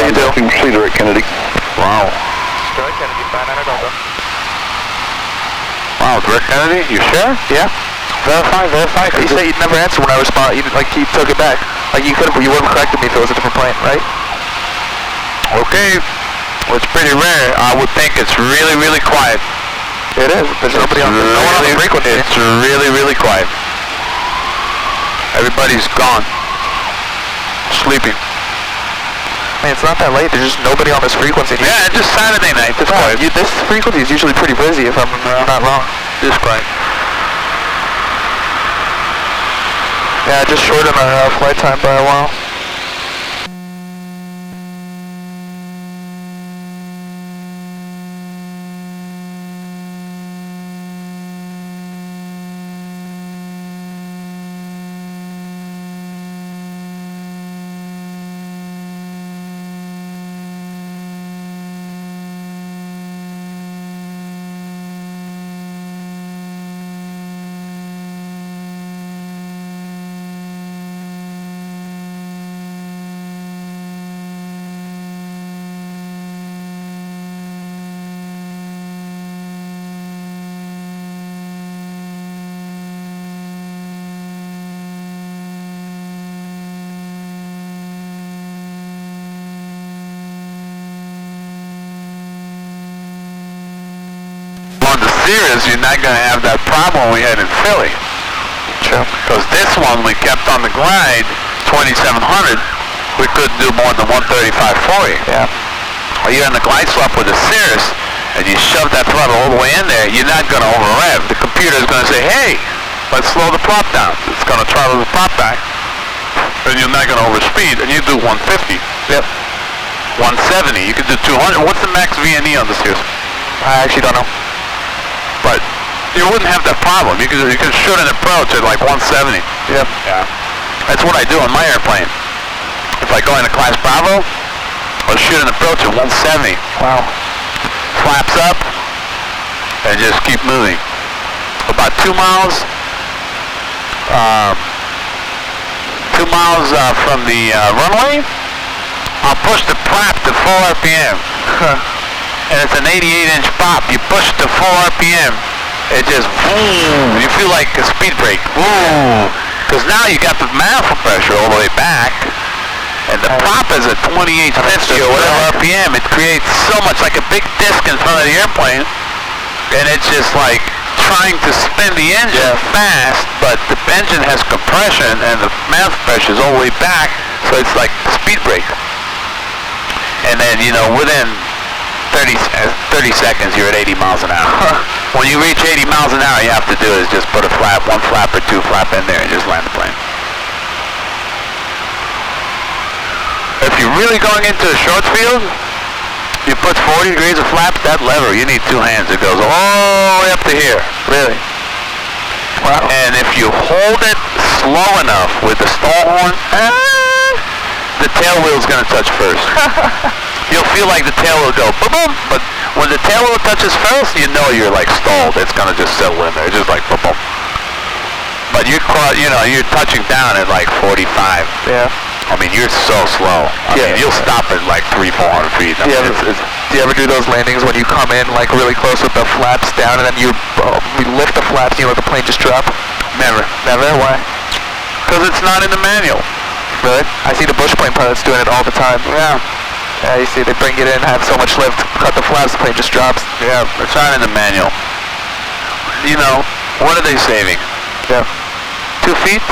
you do. See direct Kennedy. Wow. Direct Kennedy, 59 Delta. Wow, direct Kennedy? You sure? Yeah. Verify. You said you'd never answer when I respond. You took it back. Like you would have corrected me if it was a different plane, right? Okay. Well, it's pretty rare. I would think it's really, really quiet. It is. There's no one on the frequency. It's really, really quiet. Everybody's gone. Sleeping. Man, it's not that late. There's just nobody on this frequency. Yeah, it's just Saturday night. It's quiet. This frequency is usually pretty busy if I'm not wrong. Just quiet. Yeah, just shortened our flight time by a while. You're not going to have that problem we had in Philly. True. Because this one we kept on the glide, 2700, we couldn't do more than 135.40. Yeah. Or you're in the glide swap with a Cirrus, and you shove that throttle all the way in there, you're not going to over-rev. The computer is going to say, hey, let's slow the prop down. It's going to throttle the prop back, and you're not going to overspeed, and you do 150. Yep. 170, you could do 200. What's the max VNE on the Cirrus? I actually don't know. But you wouldn't have that problem. You can shoot an approach at like 170. Yep. Yeah. That's what I do on my airplane. If I go into Class Bravo, I'll shoot an approach at 170. Wow. Flaps up, and just keep moving. About 2 miles. 2 miles from the runway, I'll push the prop to full RPM. And it's an 88-inch pop. You push it to full RPM, it just boom. You feel like a speed brake. Boom. Because now you got the manifold pressure all the way back, and the prop is at 2850 or whatever RPM. It creates so much, like a big disc in front of the airplane, and it's just like trying to spin the engine fast, but the engine has compression and the manifold pressure is all the way back, so it's like speed brake. And then, you know, within 30 seconds, you're at 80 miles an hour. When you reach 80 miles an hour, you have to do is just put a flap, 1 flap or 2 flap in there and just land the plane. If you're really going into a short field, you put 40 degrees of flap, that lever, you need 2 hands. It goes all the way up to here. Really. Wow. And if you hold it slow enough with the stall horn, the tail wheel's going to touch first. You'll feel like the tail will go boom, boom, but when the tail wheel touches first, you know you're like stalled. It's gonna just settle in there, just like boom, boom. But you're touching down at like 45. Yeah. I mean, you're so slow. I mean, you'll stop at like 300-400 feet. I mean, do you ever do those landings when you come in like really close with the flaps down, and then you lift the flaps, and you let the plane just drop? Never. Never? Why? Because it's not in the manual. Really? I see the bush plane pilots doing it all the time. Yeah. Yeah, you see, they bring it in, have so much lift, cut the flaps, the plane just drops. Yeah, it's not in the manual. You know, what are they saving? Yeah. 2 feet?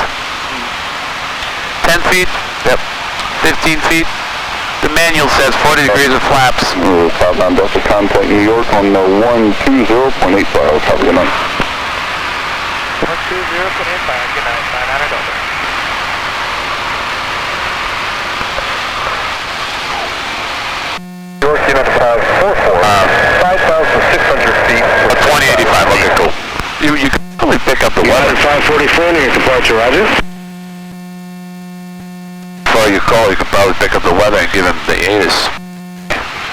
10 feet? Yep. 15 feet? The manual says 40 degrees of flaps. Southbound Delta, contact New York on 120.85. Copy, good night. 120.85, good night, 99 Delta. York, unit 544, 5,600 feet. 2085, okay, cool. You can probably pick up the weather. 544 near departure, roger. Before you call, you can probably pick up the weather and give him the ATIS.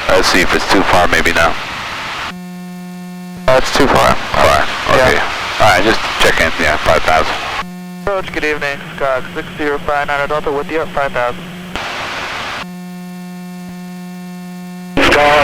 Let's see if it's too far, maybe now. It's too far. Far, okay. Yeah. Alright, just check in, yeah, 5,000. Approach, good evening, Scott 6059 Delta with you at 5,000.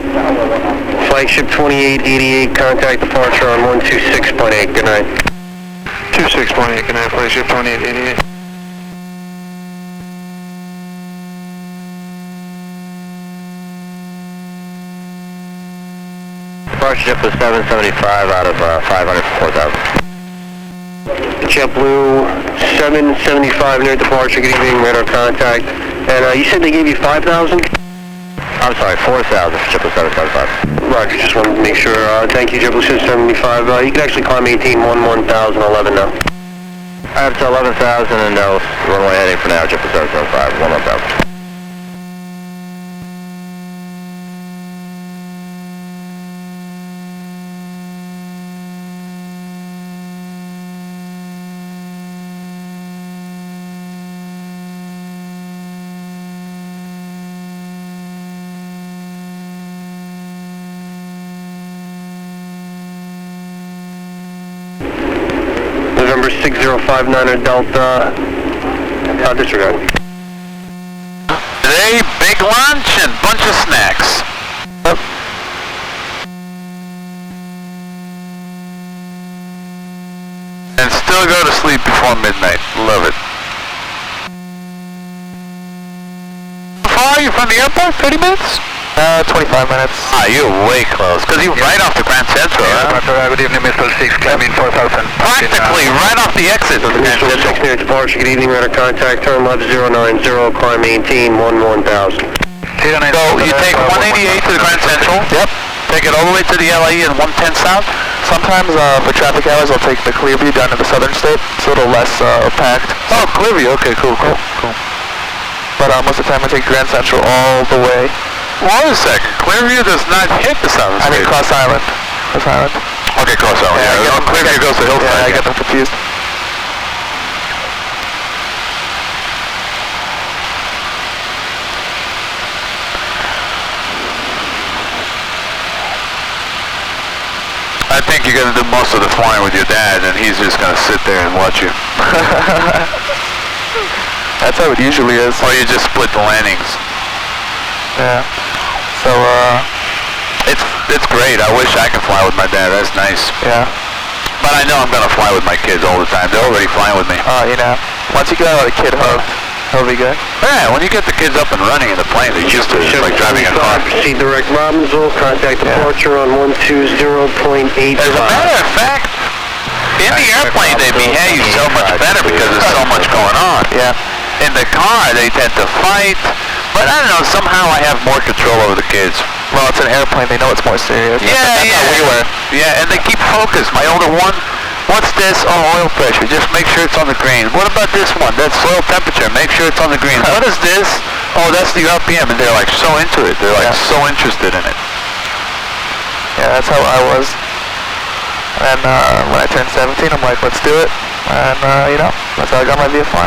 Flagship 2888, contact departure on 126.8. Good night. 26.8, good night, flagship 2888. Departure JetBlue 775 out of 500 for 4,000. JetBlue 775 near departure. Good evening, radar contact. And you said they gave you 5,000? I'm sorry, 4,000 for JetBlue 775. Roger, just wanted to make sure. Thank you, JetBlue 775. You can actually climb 18-11,011 now. Up to 11,000 and runway heading for now, JetBlue 775, 11,000. November 6059 Delta, disregard. Today, big lunch and bunch of snacks. And still go to sleep before midnight. Love it. How far are you from the airport? 30 minutes? 25 minutes. Ah, you're way close, because you're right off the Grand Central, huh? Good evening, Mr. 6, climbing 4,000. Practically right off the exit of the Grand Initial Central. 6 near departure. Good evening, radar contact. Turn left 090, climb 18-11,000. So you take 188 to the Grand Central. Yep. Take it all the way to the LAE and 110 south. Sometimes for traffic hours I'll take the Clearview down to the southern state. It's a little less packed. Oh, Clearview. Okay, cool. But most of the time I take Grand Central all the way. Well, wait a second. Clearview does not hit the southern I mean state. Cross Island. Cross Island. Okay, Cross Island. Yeah, Clearview goes to Hillside. Yeah, I get them confused. I think you're going to do most of the flying with your dad, and he's just going to sit there and watch you. That's how it usually is. Or you just split the landings. Yeah. So, It's great. I wish I could fly with my dad. That's nice. yeah. But I know I'm going to fly with my kids all the time. They're already flying with me. You know, once you get out of the kid hug, he'll be good. Yeah, when you get the kids up and running in the plane, they're used to it. It's like driving a car. Proceed direct Robbinsville. Contact departure on 120.85. As a matter of fact, in the airplane they behave so much better because there's so much going on. Yeah. In the car they tend to fight, but I don't know, somehow I have more control over the kids. Well, it's an airplane. They know it's more serious. Yeah, That's yeah. how we were. Yeah, and they keep focused. My older one, what's this? Oh, oil pressure. Just make sure it's on the green. What about this one? That's soil temperature. Make sure it's on the green. What is this? Oh, that's the RPM. And they're like so into it. They're like so interested in it. Yeah, that's how I was. And when I turned 17, I'm like, let's do it. And you know, that's how I got my VFR.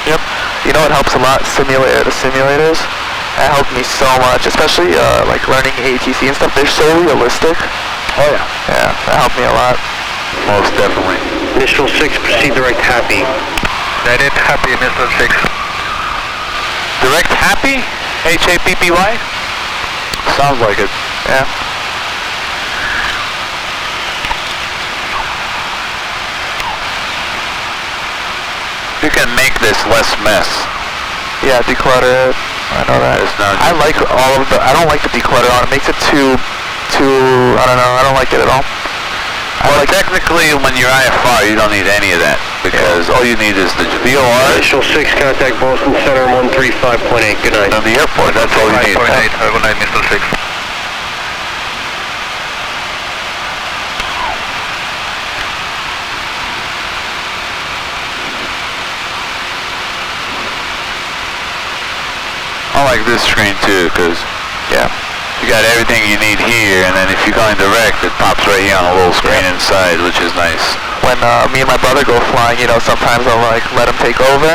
Yep. You know what helps a lot? The simulators. That helped me so much, especially like learning ATC and stuff. They're so realistic. Oh yeah. Yeah, that helped me a lot. Most definitely. Initial 6, proceed direct Happy. That is Happy, Mr. 6. Direct Happy? Happy? Sounds like it. Yeah. You can make this less mess. Yeah, declutter it. I know that. It's not I like all of the. I don't like the declutter on it. Makes it too. I don't know. I don't like it at all. Well, technically, when you're IFR, you don't need any of that because all you need is the VOR Initial 6, contact Boston Center 135.8. Good night. and the airport. That's all you need. 5.8. Good night, Mr. 6. I like this screen too because you got everything you need here, and then if you're going direct, it pops right here on a little screen inside, which is nice. When me and my brother go flying, you know, sometimes I'll like let him take over.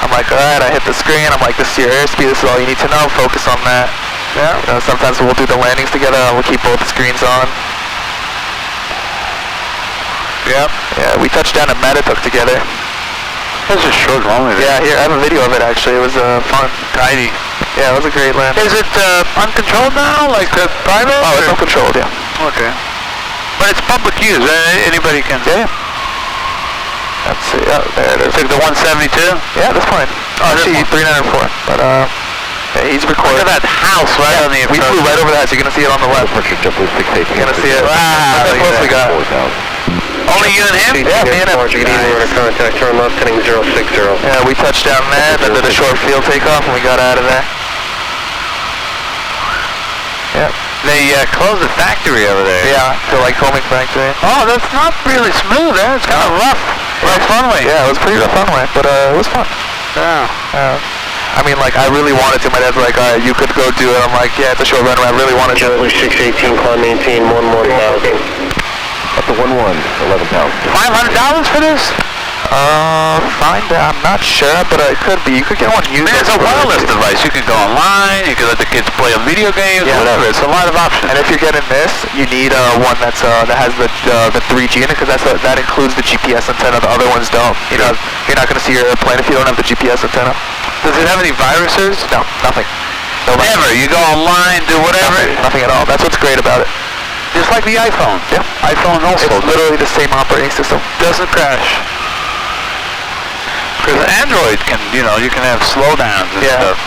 I'm like, alright, I hit the screen. I'm like, this is your airspeed. This is all you need to know. Focus on that. Yeah. You know, sometimes we'll do the landings together. And we'll keep both screens on. Yep. Yeah, we touched down at Metatuk together. That's just short only. Yeah, here, I have a video of it actually. It was fun. Tidy. Yeah, it was a great land. Is it uncontrolled now, like private? Oh, it's uncontrolled, yeah. Okay. But it's public use, anybody can... Yeah. Let's see, oh, there it is. Took the 172? Yeah, that's fine. Oh, actually, 304, but yeah, he's recording. Look at that house right on the approach. We flew right over that, so you're going to see it on the left. You're going to see it. Wow, Look how close we got. Only you and him? Yeah, me and him. Good evening, we're to contact turn left heading 060. Yeah, we touched down there, then did a short field takeoff, and we got out of there. Yeah. They closed the factory over there. Yeah, the like homing factory. Oh, that's not really smooth, eh? It's kind of rough. Rough runway. Yeah, it was pretty rough runway, but it was fun. Yeah. I mean, like, I really wanted to. My dad's like, all right, you could go do it. I'm like, yeah, it's a short runway. I really wanted to. JetBlue 618, climb maintain 11,000. Up to 11,000. $500 for this? I'm not sure, but it could be. You could get one used. It's a wireless device. You can go online, you can let the kids play on video games, whatever. It's a lot of options. And if you're getting this, you need one that's that has the 3G in it, because that includes the GPS antenna. The other ones don't. You know, you're not going to see your airplane if you don't have the GPS antenna. Does it have any viruses? No, nothing. No, never. You go online, do whatever. Nothing at all. That's what's great about it. Just like the iPhone. Yeah. iPhone also. It's literally the same operating system. Doesn't crash. Because Android can, you can have slowdowns and stuff.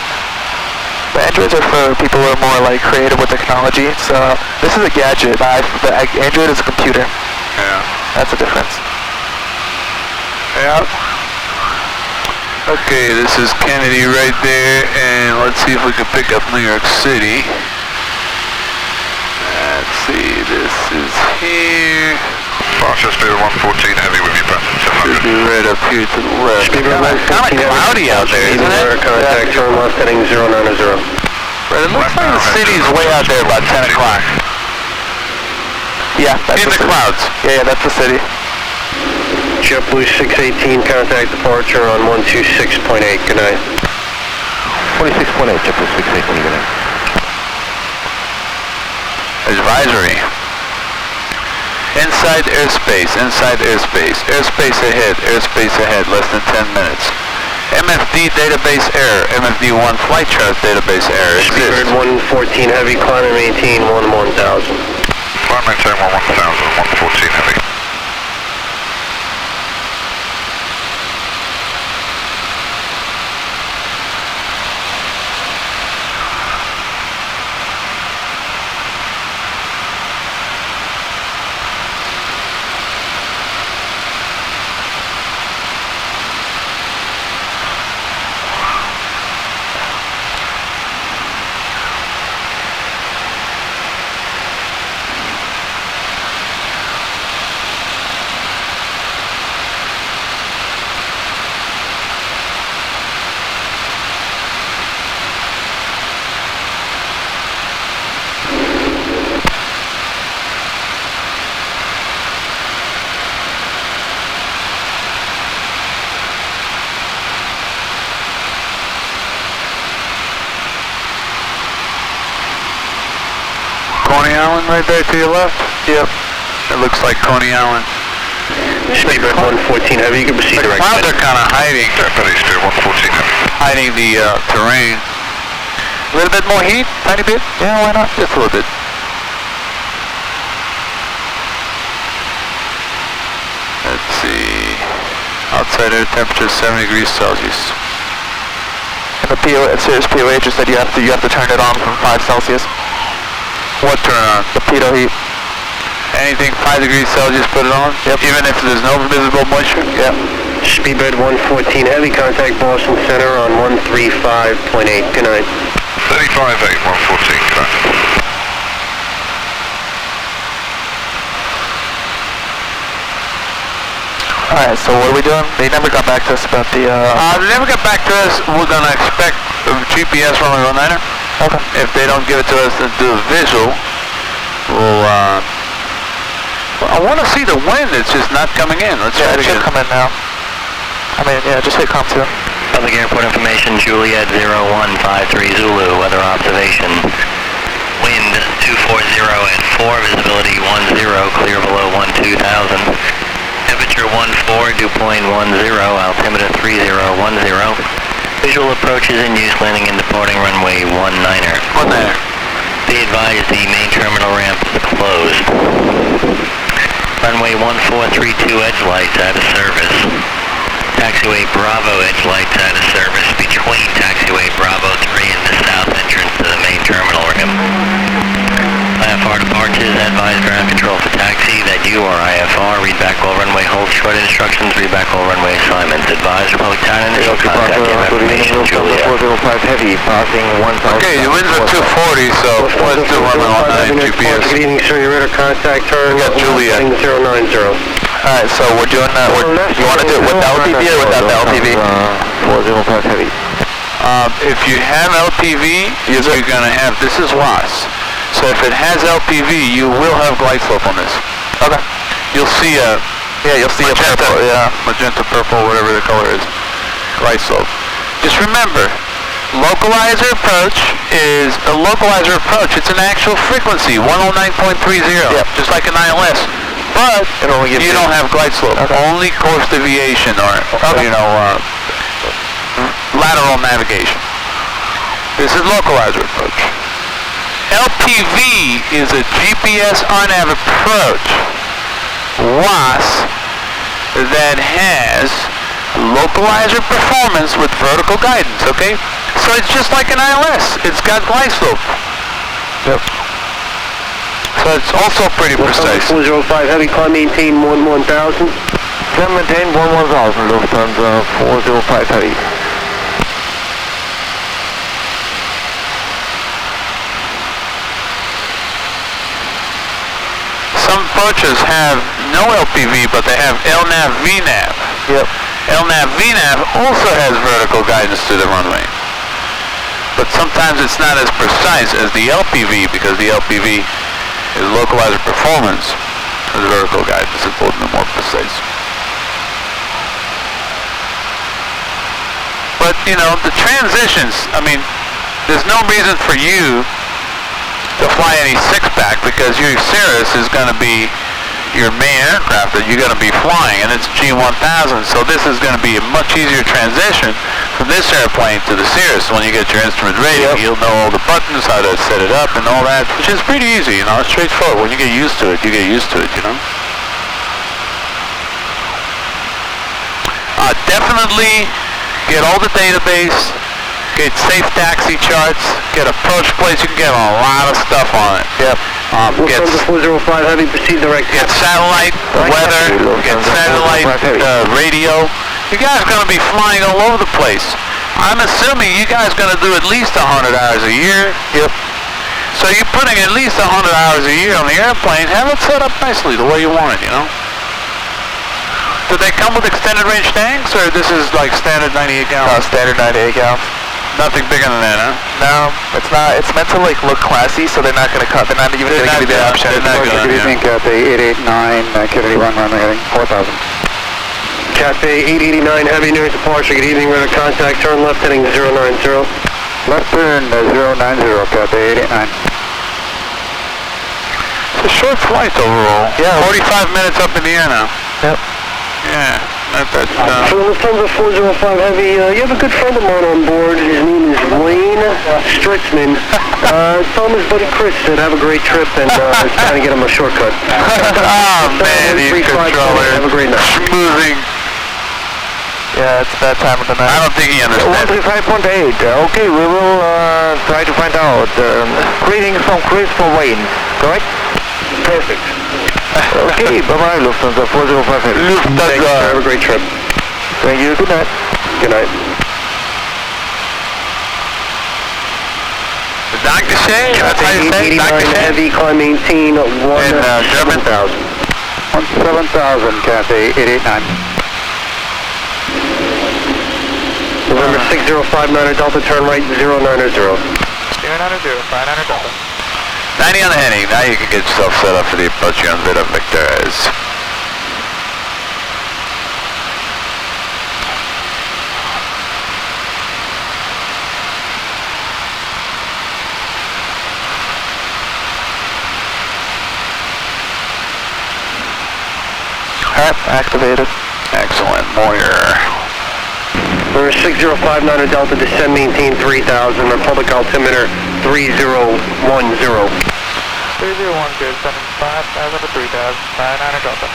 The Androids are for people who are more like creative with technology. So this is a gadget. The Android is a computer. Yeah. That's the difference. Yeah. Okay, this is Kennedy right there, and let's see if we can pick up New York City. Let's see, this is here. Fastest speed 114 heavy with you, Pat. Should be right up here to the left. Kind of cloudy out there, isn't it? Contact turn left heading 090. But it looks like the city's way out there about 10 o'clock. Yeah, that's in the clouds. Yeah, that's the city. JetBlue 618, contact departure on 126.8. Good night. 26.8, JetBlue 618, good night. Advisory. Inside airspace, airspace ahead, less than 10 minutes. MFD database error, MFD1 flight chart database error exists. 114 heavy, climb and maintain 11,000. Climb maintain 11,000, 114 heavy. Coney Island right there to your left? Yep. It looks like Coney Island. Speedbird 114 heavy, you can proceed The direct. clouds are kind of hiding. Japanese speed 114 heavy. Hiding the terrain. A little bit more heat? Tiny bit? Yeah, why not? Just a little bit. Let's see. Outside air temperature 70 degrees Celsius. And the Sirius POH just said you have to turn it on from 5 Celsius. What turn on? The pitot heat. Anything 5 degrees Celsius, put it on? Yep. Even if there's no visible moisture? Yep. Speedbird 114 heavy, contact Boston Center on 135.8. Good night. 35.8, 114, good night. Alright, so what are we doing? They never got back to us about the, They never got back to us. We're gonna expect GPS runway 19er. Okay. If they don't give it to us and do a visual, we'll, I want to see the wind. It's just not coming in. Let's try it to should get come in now. I mean, yeah, just hit comp 2. Public airport information, Juliet 0153 Zulu, weather observation. Wind 240 at 4, visibility 10, clear below 12,000. Temperature 14, dew point 10, altimeter 3010. Visual approach is in use, landing and departing runway 19er. Be advised the main terminal ramp is closed. Runway 1432 edge lights out of service. Taxiway Bravo edge lights out of service between taxiway Bravo 3 and the south entrance to the main terminal ramp. IFR departures, advise ground control for taxi that you are IFR. Read back all runway hold short instructions, read back all runway assignments. Advise Republic Town initial contact, give information, Julia. 405 heavy, passing 1,000. Okay, the winds are 240, so let's do runway 19 GPS. Good evening, sir. Your radar contact turn. Julia. 090. Alright, so we're doing that. You want to do it with the LTV or without the LTV? 405 heavy. If you have LTV, you're going to have, this is WAS. So if it has LTV, you will have glide slope on this. Okay. You'll see a magenta, magenta purple, whatever the color is, glide slope. Just remember, localizer approach is a localizer approach. It's an actual frequency, 109.30, just like an ILS. But you don't have glide slope, only course deviation or lateral navigation. This is localizer approach. LTV is a GPS RNAV approach, WAS, that has localizer performance with vertical guidance, okay? So it's just like an ILS. It's got glide slope. Yep. So it's also pretty precise. 405 heavy, climb maintain 11,000. Climb maintain 11,000, Lufthansa 405 heavy. Some approaches have no LPV, but they have LNAV VNAV. Yep. LNAV VNAV also has vertical guidance to the runway. But sometimes it's not as precise as the LPV because the LPV is localizer performance. The vertical guidance is a little bit more precise. But, you know, the transitions, I mean, there's no reason for you to fly any six-pack because your Cirrus is going to be your main aircraft that you're going to be flying, and it's G1000, so this is going to be a much easier transition from this airplane to the Cirrus. When you get your instrument ready, you'll know all the buttons, how to set it up and all that, which is pretty easy, you know, it's straightforward. When you get used to it, you get used to it, you know. Definitely get all the database, get safe taxi charts, get approach plates. You can get a lot of stuff on it. Yep. Get 405 heavy, proceed direct. Get satellite weather, get satellite radio. You guys are going to be flying all over the place. I'm assuming you guys are going to do at least 100 hours a year. Yep. So you're putting at least 100 hours a year on the airplane. Have it set up nicely the way you want it, you know. Do they come with extended range tanks, or this is like standard 98 gallons? Standard 98 gallons. Nothing bigger than that, huh? No, it's not. It's meant to like look classy, so they're not going to cut. They're not even going to give you the option. They're not Good evening, Cathay 889, Kennedy 1 runway heading 4,000. Cathay 889 heavy nearest departure. Good evening, radar contact. Turn left heading 090. Left turn 090, Cathay 889. It's a short flight overall. Yeah. 45 minutes up in the air now. Yep. Yeah. That's So Lufthansa 405 heavy, you have a good friend of mine on board. His name is Wayne Stritzman. Tell him his buddy Chris said have a great trip and trying to get him a shortcut. oh man, these controllers. Have a great night. Schmoozing. Yeah, it's that time of the night. I don't think he understands. 135.8. Okay, we will try to find out. Greetings from Chris for Wayne. Correct? Perfect. Okay, bye-bye, Lufthansa 405 heavy. Thanks, have a great trip. Thank you. Good night. Good night. The doctor say? That's how you say? 89 heavy, climb maintain 17,000. 17,000, Cathay 889. November 6059 Delta, turn right 090. 090, 59 Delta. 90 on the heading. Now you can get yourself set up for the approach on Vita Victors. Alright, activated. Excellent. Moyer. For 6059 Delta, descend, maintain 3000, Republic altimeter 3010. 301, good, sending 5,000 to 3,000, 59 Delta.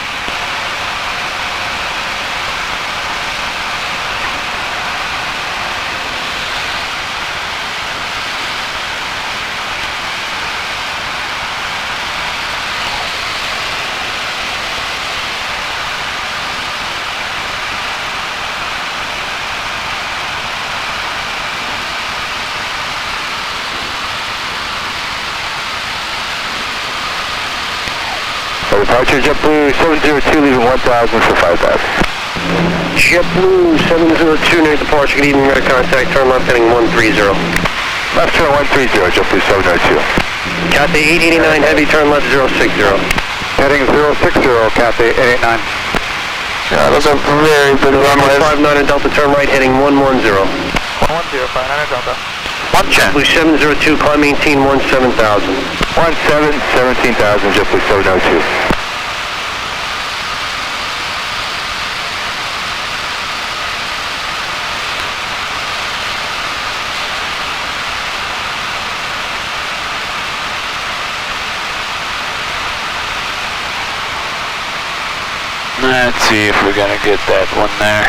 Departure JetBlue 702, leaving 1000 for 5000. JetBlue 702, near departure, good evening, radar contact, turn left heading 130. Left turn 130, JetBlue 702. Cathay 889 heavy, turn left 060. Heading 060, Cathay 889. Yeah, those are very good runways. 59 Delta, turn right heading 110. 110, 59 Delta. JetBlue 702, climb maintain 17,000. 17,000, JetBlue 702. Let's see if we're gonna get that one there.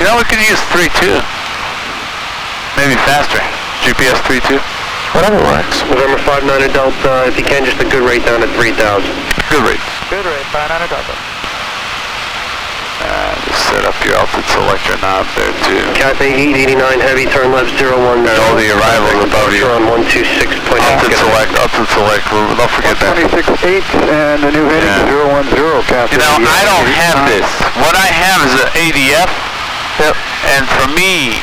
You know, we can use 3.2. Maybe faster. GPS 3.2. Whatever works. November 59 Delta, if you can, just a good rate down at 3,000. Good rate. Good rate, 59 Delta. Just set up your altitude selector knob there too. Cathay 889 heavy, turn left 010. All the arrivals above you. On 126.8. Altitude select, don't forget that. 26.8 and the new heading 010, Cathay. You know, I don't have this. What I have is an ADF. Yep. And for me,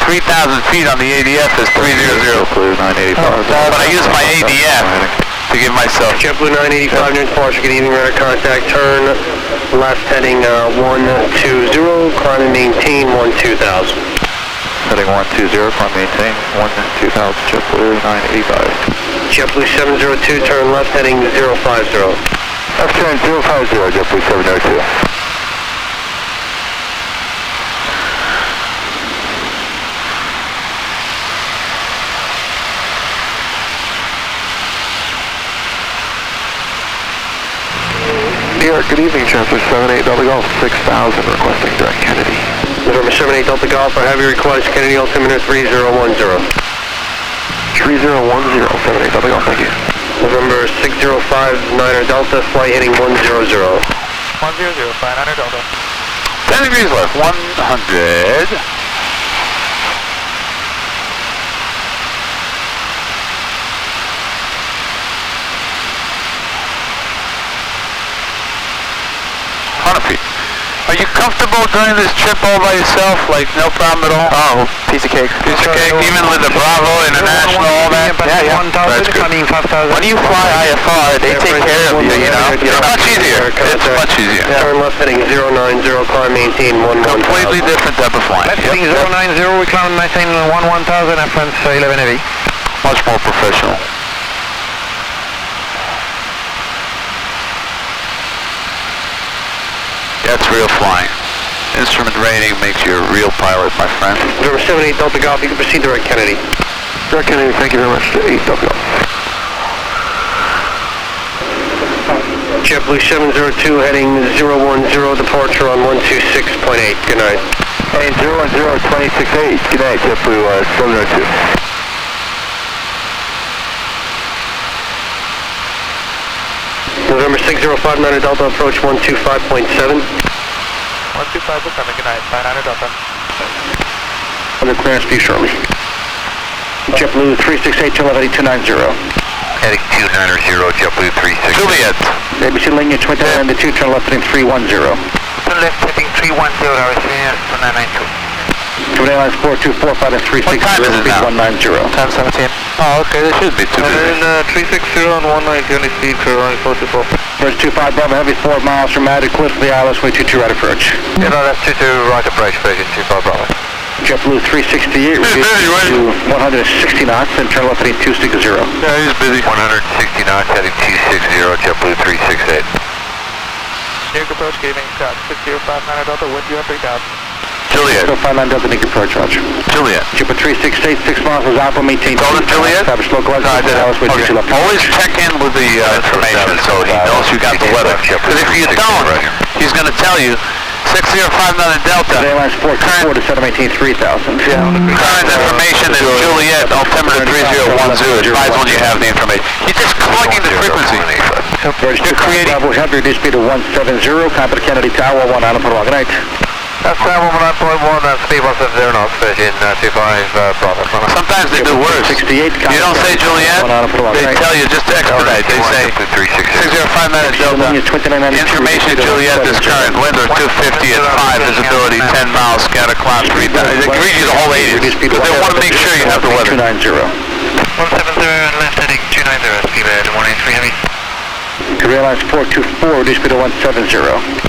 3,000 feet on the ADF is 300. JetBlue 985. But I use my ADF to give myself. JetBlue 985 near departure, good evening, radar contact, turn left heading 120, climb and maintain 12,000. Heading 120, climb maintain 12000, JetBlue 985. JetBlue 702, turn left heading 050. Left turn 050, JetBlue 702. Good evening, Chancellor 78 Delta Golf 6000, requesting direct Kennedy. November 78 Delta Golf, I have your request, Kennedy altimeter 3010. 3010, 78 Delta Golf, thank you. November 6059 Delta, flight heading 100. 100, 59 Delta. 10 degrees left, 100. Are you comfortable doing this trip all by yourself? Like, no problem at all? Oh, piece of cake. Piece of cake, even with the Bravo International, all that? Yeah. That's good. When you fly IFR, they take care of you, you know? It's much easier. It's much easier. Turn left heading 090, climb maintain 11,000. Completely different type of flying. Left heading 090, we climb maintain 11,000, France 11 heavy. Much more professional. That's real flying. Instrument rating makes you a real pilot, my friend. November 78 Delta Golf, you can proceed direct Kennedy. Direct Kennedy, thank you very much. 8 Delta Golf. JetBlue 702 heading 010, departure on 126.8. Good night. Heading 010, 268. Good night, JetBlue 702. November 6059 Delta, approach 125.7. 125.7, good night, 59 Delta. Under clearance, be shortly. JetBlue 368, turn left heading 290. Heading 290, JetBlue 368. Juliet. ABC linea 2992, turn left heading 310. Turn left heading 310, RSVN 2992. Command Airlines 4245 and 360, What time is it now? 3190. Time 17. Oh, okay, they should be too busy. 360 on 190, only speed for running 44. Bridge 25 Bravo, heavy 4 miles from Matted, Cliff, the ILS, way 22 right approach. Yeah, no, that's 22 right approach, Virgin 25 Bravo. JetBlue 368, reduce to 160 knots and turn left heading 260. Yeah, he's busy. 160 knots, heading 260, JetBlue 368. New approach, giving 6059 Delta, wind you at 3000. Juliet. 59 Delta, Nick approach, roger. Juliet. Jupiter 368, 6 miles is Alpha, maintain. Golden Juliet? Establish localized. Okay. Always check in with the information so he knows you got the weather. Because if you don't, he's going to tell you 6059 Delta. Airline Sport 4 to 718 3000. Current information is Juliet, altimeter 3010. Advise when you have the information. You're just plugging the frequency. You're creating. Bravo Heavy, reduce speed to 170, copy to Kennedy Tower, 1 on for good night. That's 9.1 and speed 170 knots, Virgin 25 Bravo. Sometimes they do worse. 68, You don't say Juliet, they tell you just to expedite. They say 6059 Delta. Information Juliet is current. Wind are 250 at 5, visibility 10 miles, scatter cloud 3,000. They can read you the whole 80s because they want to make sure you have the weather. 290. 170 and left heading 290, speedbird 183 heavy. Korea Airlines 424, reduce speed to 170.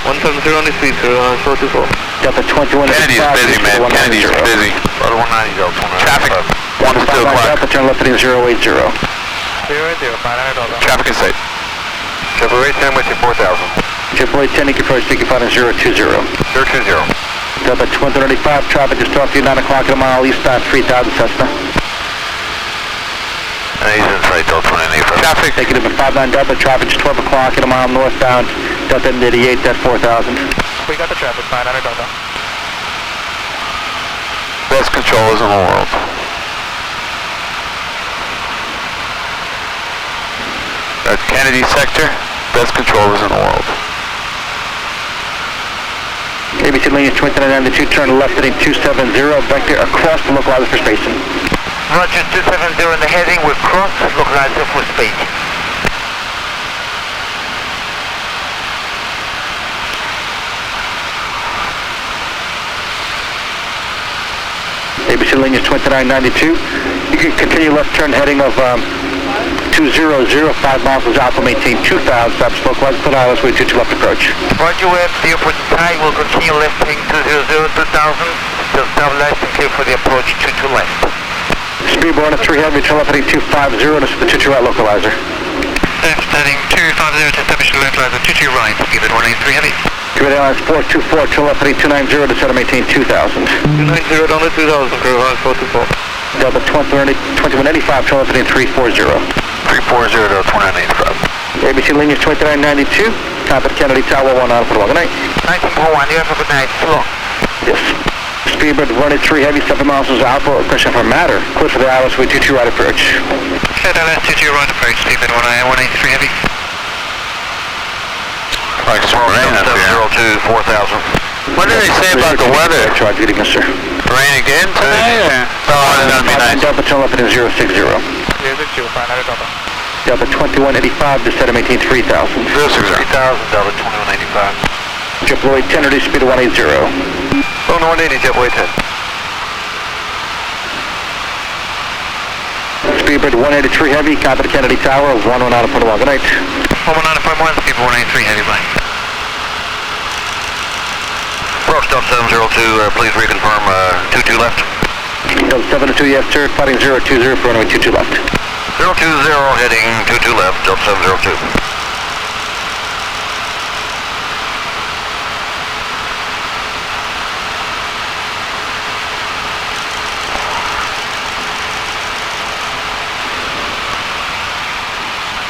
170 on the speed, 424. Delta 21. Kennedy's busy, man. Kennedy's busy. About 190 Delta. Traffic, 1 to 2 o'clock. Delta, turn left heading 080. 080, 59 Delta. Traffic is safe. Triple 10 with you 4000. Triple 10, Nick approach, Nick 020. 020. Delta 235, traffic is off you 9 o'clock at a mile eastbound 3000 Cessna. He's inside Delta 185. Traffic. Negative 59 Delta, traffic is 12 o'clock at a mile northbound, Delta 88, that's 4000. We got the traffic, 900 Delta. Best controllers in the world. At Kennedy sector, best controllers in the world. ABC linear 2992, turn left heading 270, vector across the localizer for spacing. Roger 270 in the heading, we'll cross localizer for speed. ABC linear 2992, you can continue left turn heading of 200, 5 miles is Alpha, maintain 2000, stops localizer, put ILS way 22 left approach. Roger, we have the approach time, we'll continue left heading 200, 2000, still stabilized and clear for the approach 22 left. Speedboard on a 3 heavy, turn left heading 250, this is the 22 right localizer. Left heading 250 to establish the localizer 22 right, speedbird 183 heavy. Korea Airlines 424, turn left heading 290 to set and maintain 2000. 290 down to 2000, Korea Airlines 424. Delta 2185, turn left heading 340. 340 to 2985. ABC linear 2992, top at Kennedy Tower, 1 on for good night. 19.1, you have a good night, so long. Yes. Speedbird 183 heavy, 7 miles is Alpha, question for matter. Clear for the ILS way 22 right approach. Cleared LS 22 right approach, speedbird 183 heavy. Like some rain up here. 702, 4000. What did they say about the weather? Charge, good evening, sir. Rain again today? No, it's going to be nice. Delta turn left heading 060. 060, 500 Delta. Delta 2185 to set and maintain 3000. 3000, Delta 2185. JetBlue 10, reduce speed to 180. Oh, no, 180, JetBlue 10. Speedbird 183 heavy, copy to Kennedy Tower, 119 for the good night. 119.1, speedbird 183 heavy, bye. Approach Delta 702, please reconfirm 22 left. Delta 702, yes sir, fighting 020 for runway 22 left. 020 heading 22 left, Delta 702.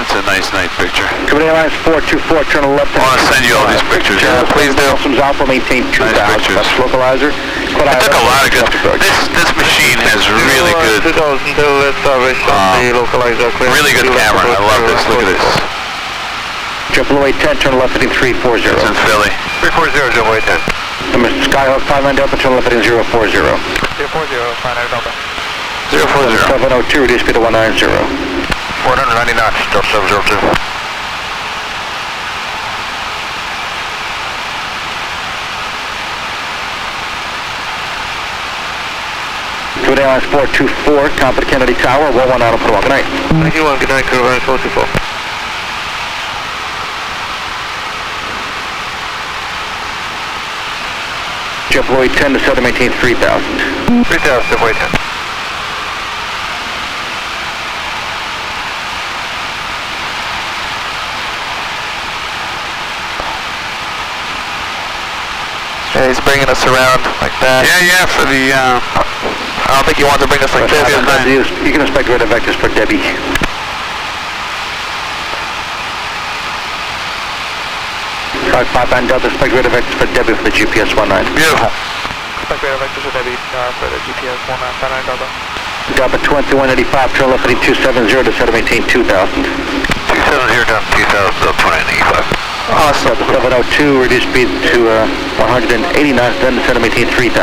It's a nice night picture. Korea Airlines 424, turn left. I want to send you all these pictures. Yeah, please do. Alpha, maintain 2000. Nice pictures. That's localizer. I took a lot of good. This machine has really good. 2000 to establish the localizer. Really good camera. I love this. Look at this. JetBlue 10, turn left heading 340. It's in Philly. 340, JetBlue 10. Number Skyhawk 59 Delta, turn left heading 040. 040, 500 Delta. 040. 702, reduce speed to 190. 490 knots, Delta 702. Korea Airlines 424, top at Kennedy Tower, 119 for the good night. 91, good night, Korea Airlines 424. JetBlue 10 to set and maintain 3000. 3000, JetBlue 10. Yeah, he's bringing us around like that. Yeah, for the, I don't think he wants to bring us like this. You can expect radar vectors for Debbie. 559 Delta, expect radar vectors for Debbie for the GPS 19. beautiful. Expect radar vectors for Debbie for the GPS 1959 Delta. Delta 2185, turn left heading 270 to set of maintain 2000. 270 down 2000, up 2085. Awesome. Delta 702, reduce speed to 180 knots, then to set of maintain 3000.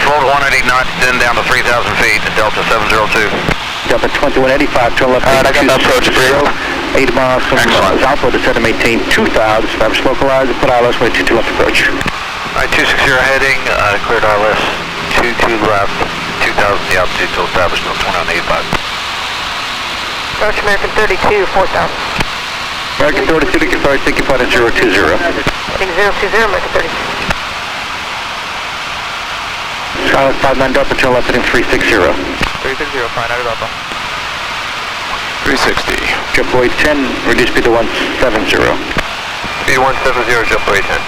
Slow to 180 knots, then down to 3,000 feet, Delta 702. Delta 2185, turn left Alright, I got that approach for you. 8 miles from southward to set and maintain 2,000. Establish localized and put ILS with 22 left approach. Alright, 260 heading, cleared ILS, 22 left, 2,000 the altitude till established on 2185. Approach American 32, 4,000. American 32 to Kphl-Kfrg, thank you, pilot 020. Heading 020, American 32. Skyline 59 Delta, turn left heading 360. 360, fine, out of Delta. 360. JetBlue 10, reduce speed to 170. Speed 170, JetBlue 10.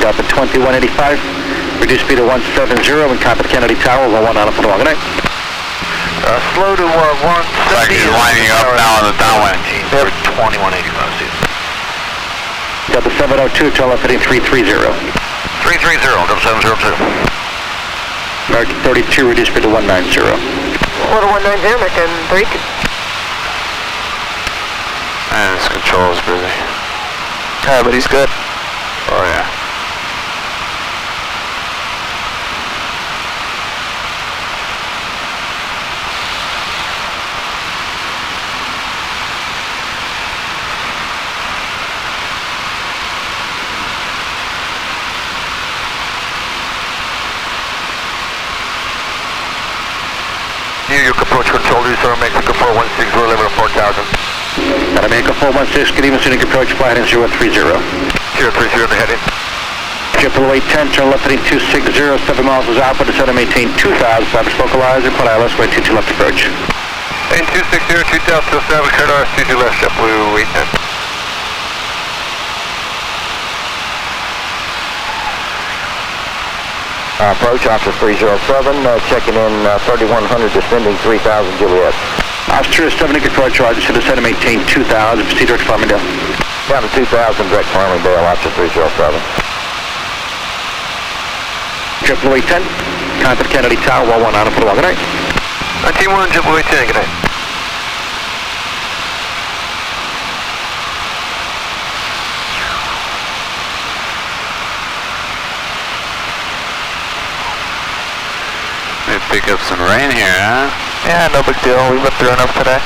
Delta 2185, reduce speed to 170 and copy the Kennedy Tower, 11 on for the long night. Slow to 170. Like he's lining up now on the downwind. For 2185 seats. Delta 702, turn left heading 330. 330, Delta 702. American 32, reduce speed to 190. Order 190, American 32. And his control is busy. Yeah, but he's good. Oh yeah. New York approach control, sir, Mexico 416, we're level 4,000. America 416, good evening, Unique approach, fly heading 030. 030 on the heading. JetBlue 810, turn left heading 260, 7 miles is output, descend and maintain 2,000, establish localizer, put ILS, way 22 left approach. And 260, 2,000 to establish, cleared ILS, 22 left, JetBlue 810. Approach after 307, checking in 3100, descending 3000 Juliet. Oscar 7 approach, Roger, to descend and maintain 2,000, proceed direct to Farmingdale. Down to 2000, direct Farmingdale after 307. JetBlue 810, contact Kennedy Tower, 11 on for the long night. 91, JetBlue 810, good night. Pick up some rain here, huh? Yeah, no big deal. We've been through enough today.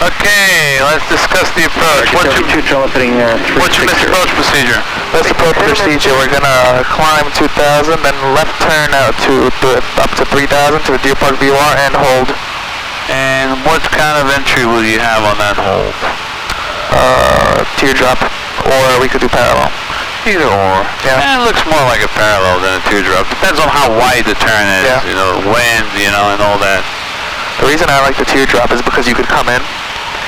Okay, let's discuss the approach. What's your missed approach procedure? This approach procedure, we're gonna climb 2,000, then left turn out up to 3,000 to the Deer Park VR and hold. And what kind of entry will you have on that hold? Teardrop, or we could do parallel. Either or. Yeah. It looks more like a parallel than a teardrop. Depends on how wide the turn is, yeah. You know, wind, you know, and all that. The reason I like the teardrop is because you could come in,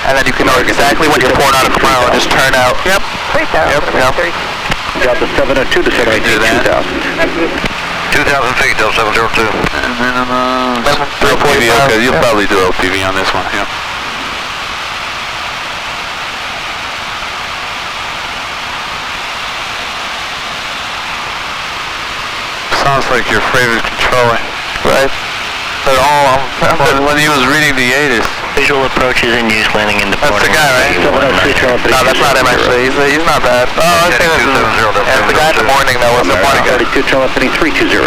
and then you can know exactly when you're pouring out of the funnel and just turn out. Yep. 3,000. Yep. Delta 702 to 718, 2,000. 2,000 feet, Delta 702. And then, LPV, okay, you'll probably do LPV on this one, yeah. Sounds like your favorite controller. Right. They're all, when he was reading the ATIS. Visual approach is in use, landing in the That's the guy, right? No, that's not him actually. He's not bad. Oh, I think that's the guy in the morning that was the party guy. 32, turn left heading 320.